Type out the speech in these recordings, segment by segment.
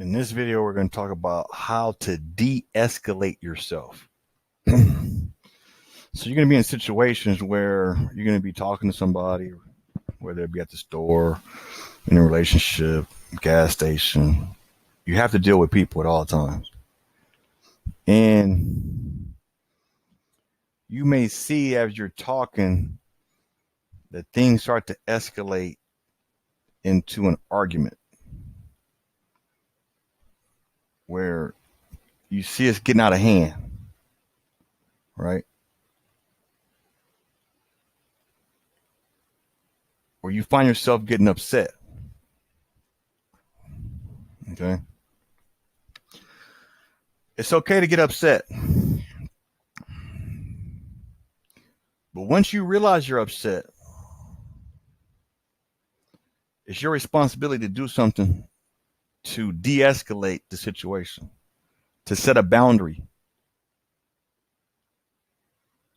In this video, we're going to talk about how to de-escalate yourself. So you're going to be in situations where you're going to be talking to somebody, whether it be at the store, in a relationship, gas station. You have to deal with people at all times. And you may see as you're talking that things start to escalate into an argument where you see it's getting out of hand, right? Or you find yourself getting upset. Okay. It's okay to get upset. But once you realize you're upset, it's your responsibility to do something to de-escalate the situation, to set a boundary,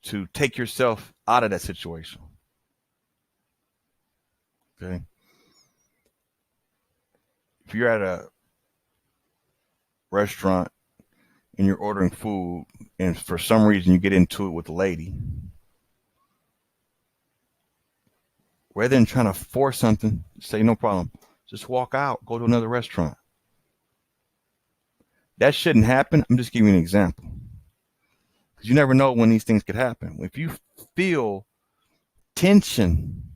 to take yourself out of that situation. Okay. If you're at a restaurant and you're ordering food and for some reason you get into it with a lady, rather than trying to force something, say no problem, just walk out, go to another restaurant. That shouldn't happen. I'm just giving you an example, because you never know when these things could happen. If you feel tension,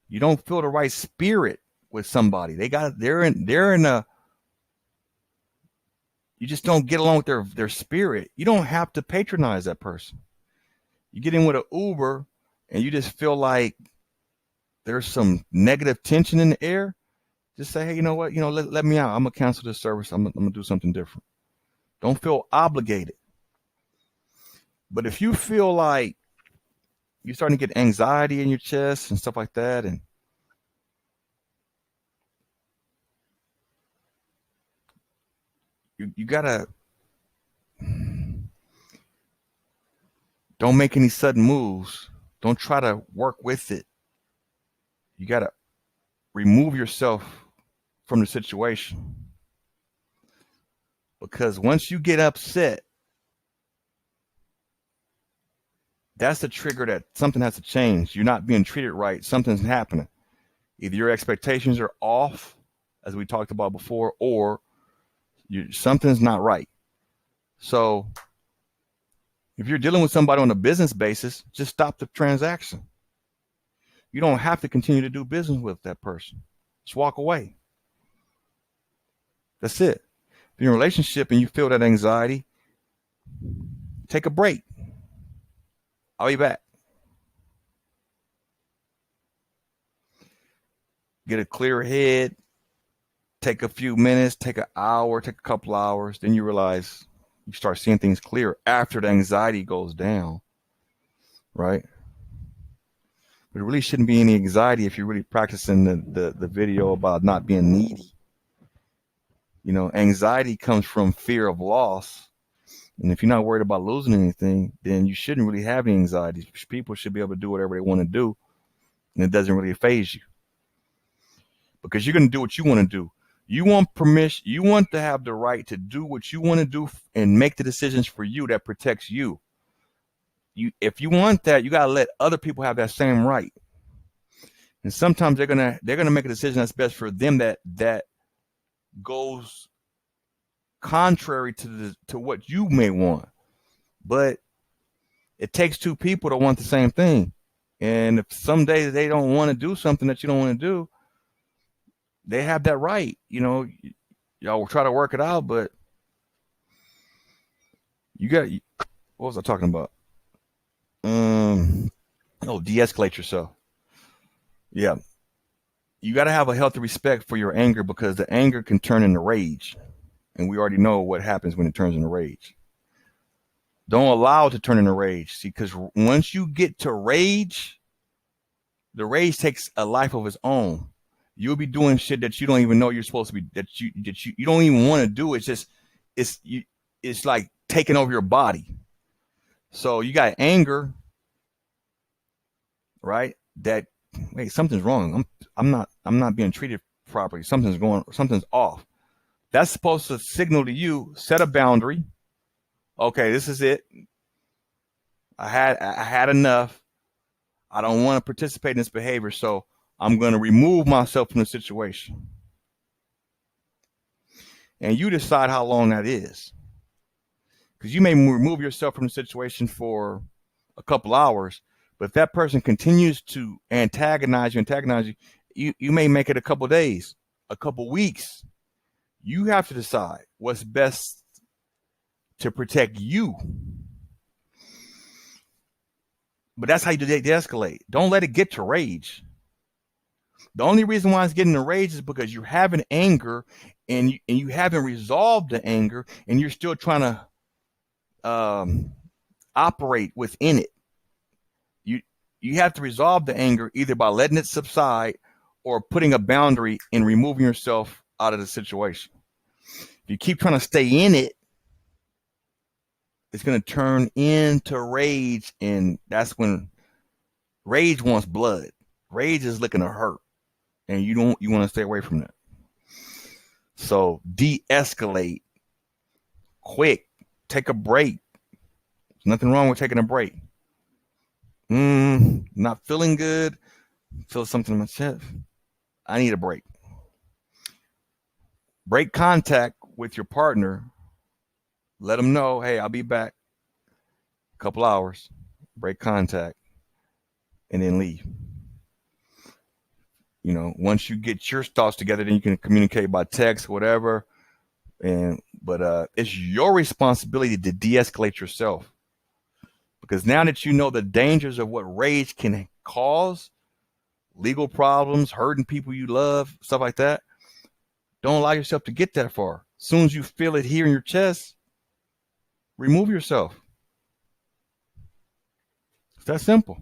you don't feel the right spirit with somebody, they're in a, you just don't get along with their spirit, you don't have to patronize that person. You get in with an Uber and you just feel like there's some negative tension in the air, just say, hey, you know what, let me out. I'm gonna cancel this service. I'm gonna do something different. Don't feel obligated. But if you feel like you're starting to get anxiety in your chest and stuff like that, and you gotta, don't make any sudden moves. Don't try to work with it. You gotta remove yourself from the situation, because once you get upset, that's the trigger that something has to change. You're not being treated right. Something's happening. Either your expectations are off, as we talked about before, or something's not right. So if you're dealing with somebody on a business basis, just stop the transaction. You don't have to continue to do business with that person. Just walk away. That's it. If you're in a relationship and you feel that anxiety, take a break. I'll be back. Get a clear head. Take a few minutes, take an hour, take a couple hours. Then you realize you start seeing things clear after the anxiety goes down, right? But it really shouldn't be any anxiety if you're really practicing the video about not being needy. Anxiety comes from fear of loss. And if you're not worried about losing anything, then you shouldn't really have any anxiety. People should be able to do whatever they want to do, and it doesn't really faze you, because you're going to do what you want to do. You want permission. You want to have the right to do what you want to do and make the decisions for you that protects you. If you want that, you got to let other people have that same right. And sometimes they're gonna make a decision that's best for them that goes contrary to what you may want. But it takes two people to want the same thing. And if someday they don't want to do something that you don't want to do, they have that right. Y'all will try to work it out, but what was I talking about? De-escalate yourself. Yeah. You got to have a healthy respect for your anger, because the anger can turn into rage. And we already know what happens when it turns into rage. Don't allow it to turn into rage. See, because once you get to rage, the rage takes a life of its own. You'll be doing shit that you don't even know you're supposed to be, that you don't even want to do. It's like taking over your body. So you got anger, right? That, wait, something's wrong. I'm not being treated properly. Something's off. That's supposed to signal to you, set a boundary. Okay, this is it. I had enough. I don't want to participate in this behavior, so I'm going to remove myself from the situation. And you decide how long that is. Because you may remove yourself from the situation for a couple hours, but if that person continues to antagonize you, you may make it a couple days, a couple weeks. You have to decide what's best to protect you. But that's how you de-escalate. Don't let it get to rage. The only reason why it's getting to rage is because you're having anger and you haven't resolved the anger and you're still trying to operate within it. You have to resolve the anger either by letting it subside or putting a boundary and removing yourself out of the situation. If you keep trying to stay in it, it's going to turn into rage, and that's when rage wants blood. Rage is looking to hurt, and you want to stay away from that. So de-escalate quick. Take a break. There's nothing wrong with taking a break. Not feeling good. Feel something in my chest. I need a break. Break contact with your partner. Let them know, hey, I'll be back a couple hours. Break contact and then leave. You know, once you get your thoughts together, then you can communicate by text, whatever. But it's your responsibility to de-escalate yourself. Because now that you know the dangers of what rage can cause, legal problems, hurting people you love, stuff like that, don't allow yourself to get that far. As soon as you feel it here in your chest, remove yourself. It's that simple.